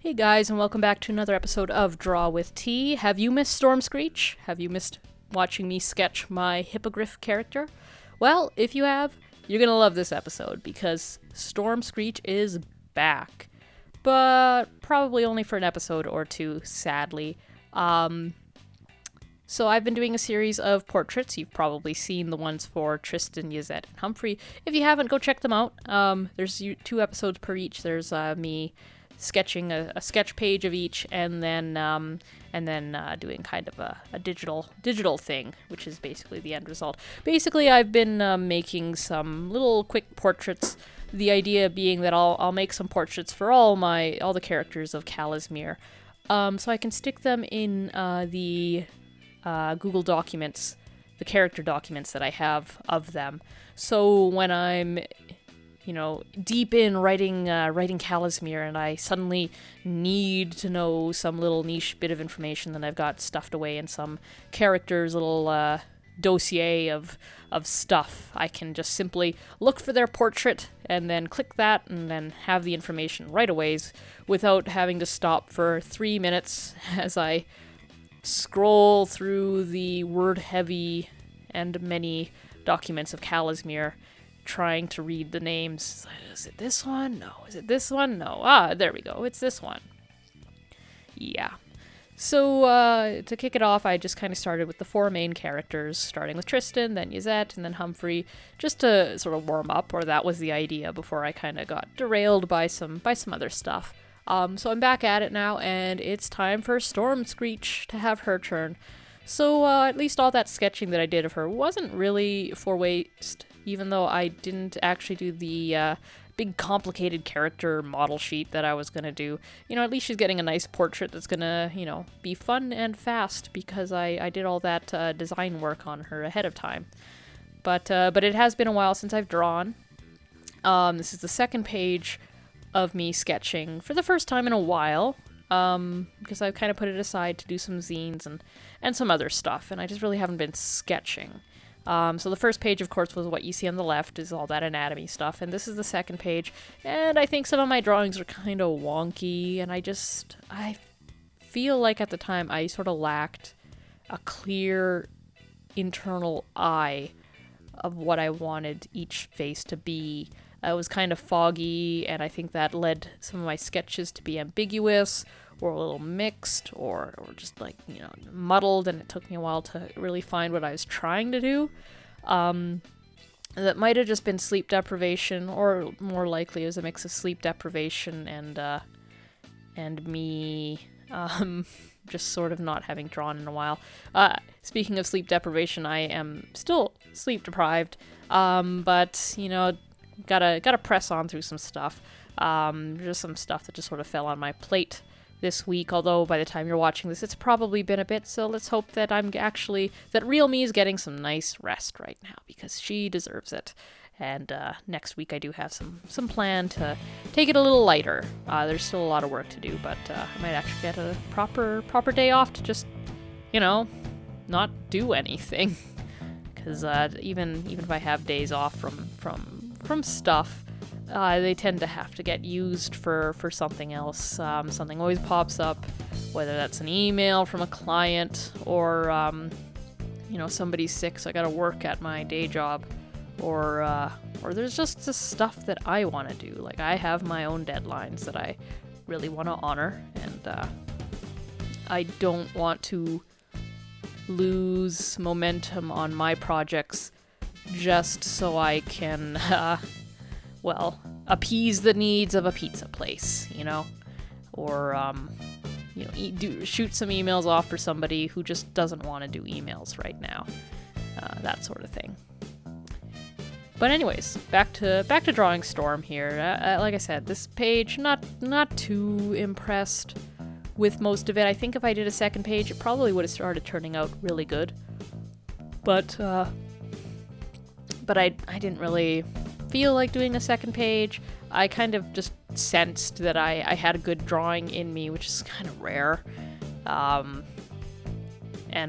Hey guys, and welcome back to another episode of Draw with T. Have you missed Stormscreech? Have you missed watching me sketch my hippogriff character? Well, if you have, you're gonna love this episode because Stormscreech is back. But probably only for an episode or two, sadly. So I've been doing a series of portraits. You've probably seen the ones for Tristan, Yazette, and Humphrey. If you haven't, go check them out. There's 2 episodes per each. There's me sketching a sketch page of each, and then doing kind of a digital thing, which is basically the end result. Basically, I've been making some little quick portraits. The idea being that I'll make some portraits for all the characters of Casimir, so I can stick them in the Google Documents, the character documents that I have of them. So when I'm deep in writing Casimir, and I suddenly need to know some little niche bit of information that I've got stuffed away in some character's little dossier of stuff, I can just simply look for their portrait and then click that and then have the information right away without having to stop for 3 minutes as I scroll through the word-heavy and many documents of Casimir, trying to read the names. Is it this one? No. Is it this one? No. Ah, there we go. It's this one. Yeah. So, to kick it off, I just kind of started with the 4 main characters, starting with Tristan, then Yazette, and then Humphrey, just to sort of warm up, or that was the idea before I kind of got derailed by some other stuff. So I'm back at it now, and it's time for Stormscreech to have her turn. So, at least all that sketching that I did of her wasn't really for waste, even though I didn't actually do the big complicated character model sheet that I was going to do. At least she's getting a nice portrait that's going to, be fun and fast, because I did all that design work on her ahead of time. But it has been a while since I've drawn. This is the second page of me sketching for the first time in a while, because I've kind of put it aside to do some zines and some other stuff, and I just really haven't been sketching. So the first page, of course, was what you see on the left, is all that anatomy stuff, and this is the second page, and I think some of my drawings are kind of wonky, and I feel like at the time I sort of lacked a clear internal eye of what I wanted each face to be. It was kind of foggy, and I think that led some of my sketches to be ambiguous, or a little mixed, or just muddled, and it took me a while to really find what I was trying to do. That might have just been sleep deprivation, or more likely it was a mix of sleep deprivation and me just sort of not having drawn in a while. Speaking of sleep deprivation, I am still sleep deprived, but gotta press on through some stuff. Just some stuff that just sort of fell on my plate this week, although by the time you're watching this, it's probably been a bit, so let's hope that that real me is getting some nice rest right now, because she deserves it. And next week I do have some plan to take it a little lighter. There's still a lot of work to do, but I might actually get a proper day off to just, not do anything. Because even if I have days off from stuff, they tend to have to get used for something else. Something always pops up, whether that's an email from a client, or somebody's sick, so I gotta work at my day job, or there's just the stuff that I want to do. Like, I have my own deadlines that I really want to honor, and I don't want to lose momentum on my projects just so I can appease the needs of a pizza place, or shoot some emails off for somebody who just doesn't want to do emails right now, that sort of thing. But anyways, back to drawing Storm here. Like I said, this page, not too impressed with most of it. I think if I did a second page, it probably would have started turning out really good. But I didn't really feel like doing a second page. I kind of just sensed that I had a good drawing in me, which is kind of rare. And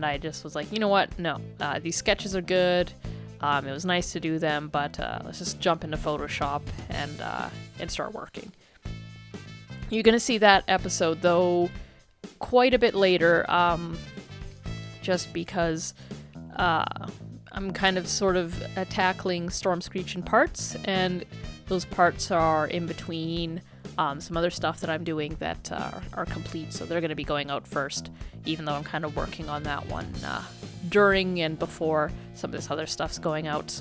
I just was like, you know what? No, these sketches are good. It was nice to do them, but let's just jump into Photoshop and start working. You're going to see that episode, though, quite a bit later, just because I'm kind of sort of tackling Stormscreech in parts, and those parts are in between some other stuff that I'm doing that are complete, so they're going to be going out first, even though I'm kind of working on that one during and before some of this other stuff's going out.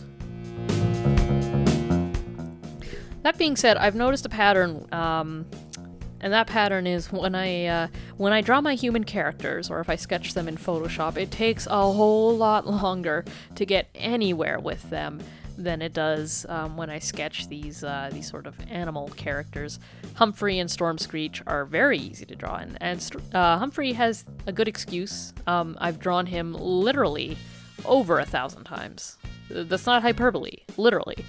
That being said, I've noticed a pattern, and that pattern is when I draw my human characters, or if I sketch them in Photoshop, it takes a whole lot longer to get anywhere with them than it does when I sketch these sort of animal characters. Humphrey and Stormscreech are very easy to draw, and Humphrey has a good excuse. I've drawn him literally over 1,000 times. That's not hyperbole, literally.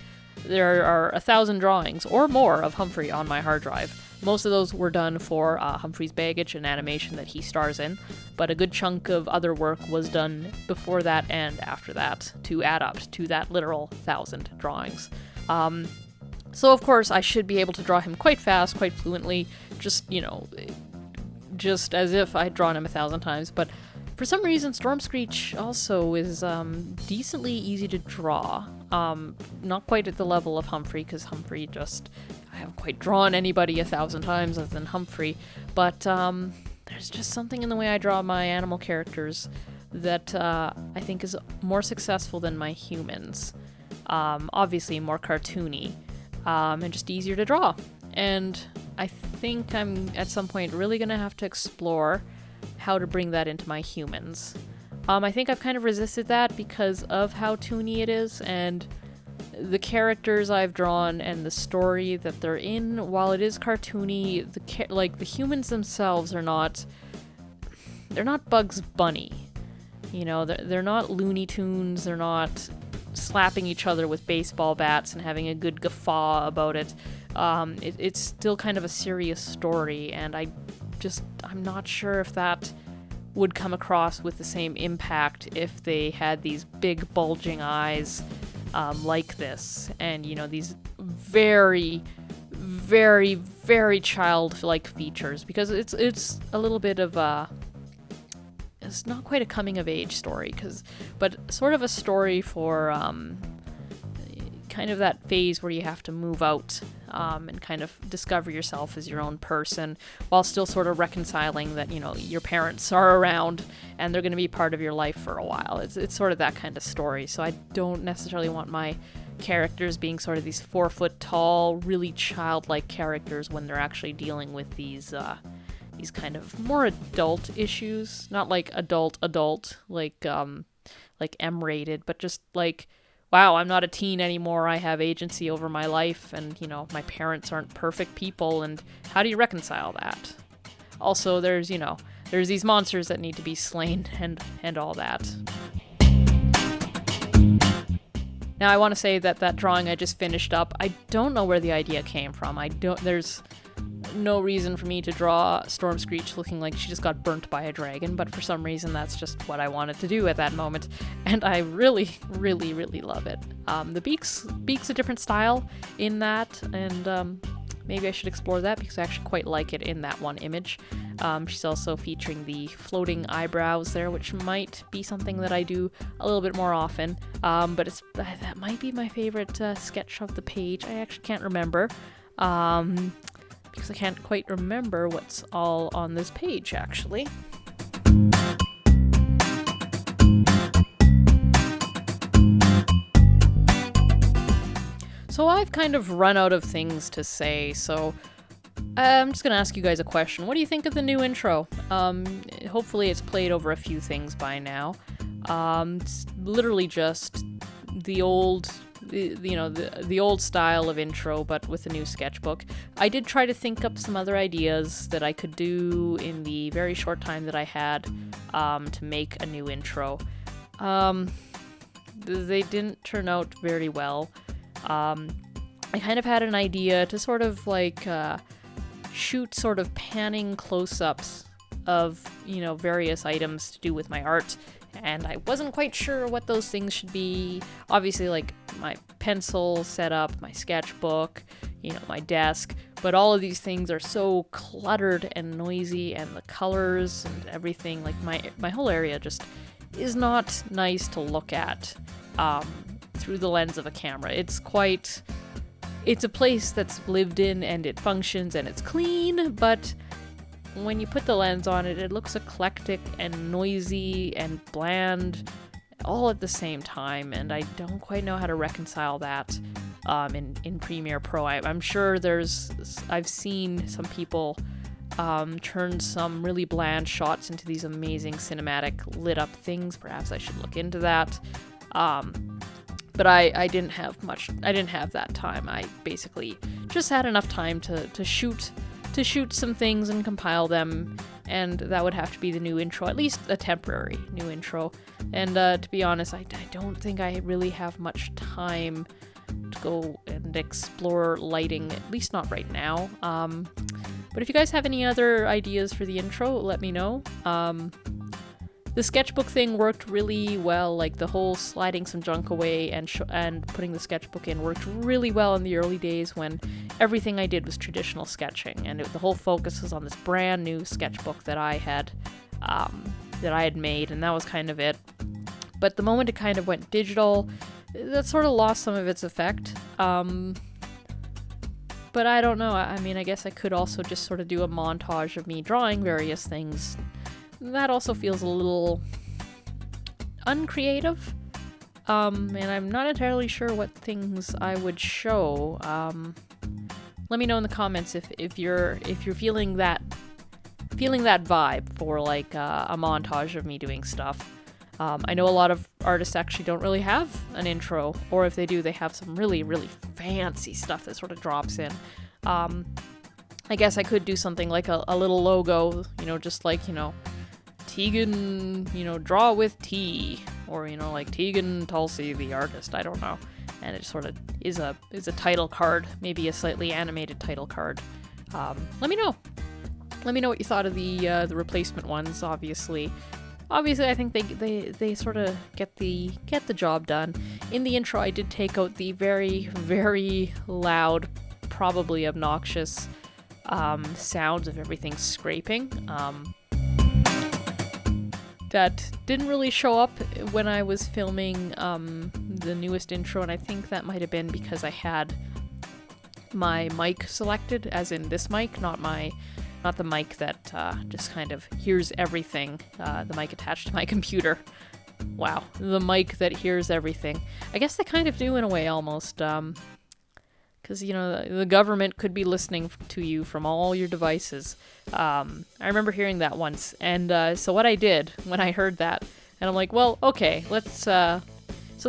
There are 1,000 drawings or more of Humphrey on my hard drive. Most of those were done for Humphrey's Baggage, an animation that he stars in, but a good chunk of other work was done before that and after that to add up to that literal 1,000 drawings. So of course I should be able to draw him quite fast, quite fluently, just as if I'd drawn him 1,000 times, but for some reason Stormscreech also is decently easy to draw. Not quite at the level of Humphrey, because Humphrey I haven't quite drawn anybody 1,000 times other than Humphrey, but there's just something in the way I draw my animal characters that I think is more successful than my humans. Obviously more cartoony, and just easier to draw. And I think I'm at some point really going to have to explore how to bring that into my humans. I think I've kind of resisted that because of how toony it is, and the characters I've drawn and the story that they're in, while it is cartoony, the humans themselves are not... They're not Bugs Bunny. They're not Looney Tunes, they're not slapping each other with baseball bats and having a good guffaw about it. It's still kind of a serious story, and I'm not sure if that would come across with the same impact if they had these big bulging eyes like this, and these very, very, very childlike features, because it's a little bit of it's not quite a coming of age story, but sort of a story for kind of that phase where you have to move out and kind of discover yourself as your own person, while still sort of reconciling that, your parents are around and they're going to be part of your life for a while. It's sort of that kind of story. So I don't necessarily want my characters being sort of these 4 foot tall, really childlike characters when they're actually dealing with these kind of more adult issues. Not like adult, like M-rated, but just like, wow, I'm not a teen anymore, I have agency over my life, and, my parents aren't perfect people, and how do you reconcile that? Also, there's these monsters that need to be slain, and all that. Now, I want to say that drawing I just finished up, I don't know where the idea came from. There's no reason for me to draw Stormscreech looking like she just got burnt by a dragon, but for some reason that's just what I wanted to do at that moment, and I really, really, really love it. The beak's a different style in that, and maybe I should explore that because I actually quite like it in that one image. She's also featuring the floating eyebrows there, which might be something that I do a little bit more often, but that might be my favorite sketch of the page. I actually can't remember. Because I can't quite remember what's all on this page, actually. So I've kind of run out of things to say, so I'm just going to ask you guys a question. What do you think of the new intro? Hopefully it's played over a few things by now. It's literally just the old... the old style of intro, but with a new sketchbook. I did try to think up some other ideas that I could do in the very short time that I had to make a new intro. They didn't turn out very well. I kind of had an idea to sort of like shoot sort of panning close-ups of, various items to do with my art, and I wasn't quite sure what those things should be. Obviously, like my pencil setup, my sketchbook, my desk. But all of these things are so cluttered and noisy, and the colors and everything, like my whole area just is not nice to look at through the lens of a camera. It's a place that's lived in, and it functions, and it's clean, but when you put the lens on it, it looks eclectic and noisy and bland all at the same time, and I don't quite know how to reconcile that in Premiere Pro. I'm sure I've seen some people turn some really bland shots into these amazing cinematic lit up things. Perhaps I should look into that. But I didn't have that time. I basically just had enough time to shoot some things and compile them, and that would have to be the new intro, at least a temporary new intro. And to be honest, I don't think I really have much time to go and explore lighting, at least not right now. But if you guys have any other ideas for the intro, let me know. The sketchbook thing worked really well, like the whole sliding some junk away and putting the sketchbook in worked really well in the early days when everything I did was traditional sketching, and the whole focus was on this brand new sketchbook that I had made, and that was kind of it. But the moment it kind of went digital, that sort of lost some of its effect. But I don't know. I mean, I guess I could also just sort of do a montage of me drawing various things. That also feels a little uncreative, and I'm not entirely sure what things I would show. Let me know in the comments if you're feeling that vibe for like a montage of me doing stuff. I know a lot of artists actually don't really have an intro, or if they do, they have some really, really fancy stuff that sort of drops in. I guess I could do something like a little logo, just like, Tegan, draw with T, or, like Tegan Tulsi, the artist, I don't know. And it sort of is a title card, maybe a slightly animated title card. Let me know. Let me know what you thought of the replacement ones, obviously. Obviously, I think they sort of get the job done. In the intro, I did take out the very, very loud, probably obnoxious sounds of everything scraping. That didn't really show up when I was filming the newest intro, and I think that might have been because I had my mic selected, as in this mic, not the mic that just kind of hears everything, the mic attached to my computer. Wow, the mic that hears everything. I guess they kind of do in a way, almost, because, the government could be listening to you from all your devices. I remember hearing that once, and so what I did when I heard that, and I'm like, well, okay, let's, so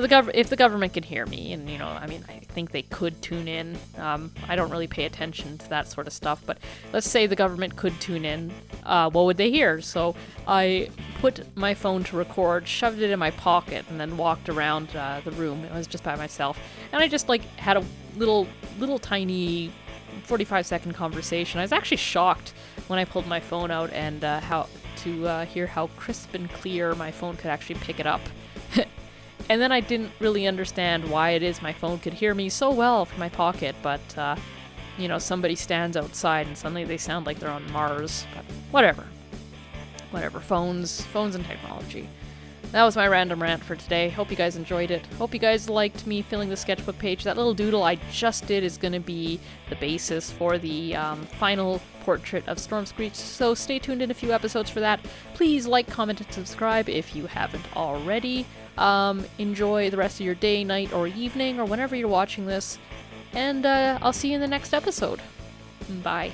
if the government can hear me, and, I think they could tune in. I don't really pay attention to that sort of stuff, but let's say the government could tune in. What would they hear? So I put my phone to record, shoved it in my pocket, and then walked around the room. I was just by myself, and I just had a little tiny 45-second conversation. I was actually shocked when I pulled my phone out and hear how crisp and clear my phone could actually pick it up. And then I didn't really understand why it is my phone could hear me so well from my pocket, but, somebody stands outside and suddenly they sound like they're on Mars. But whatever. Phones and technology. That was my random rant for today. Hope you guys enjoyed it. Hope you guys liked me filling the sketchbook page. That little doodle I just did is going to be the basis for the final portrait of Stormscreech, so stay tuned in a few episodes for that. Please like, comment, and subscribe if you haven't already. Enjoy the rest of your day, night, or evening, or whenever you're watching this, and I'll see you in the next episode. Bye.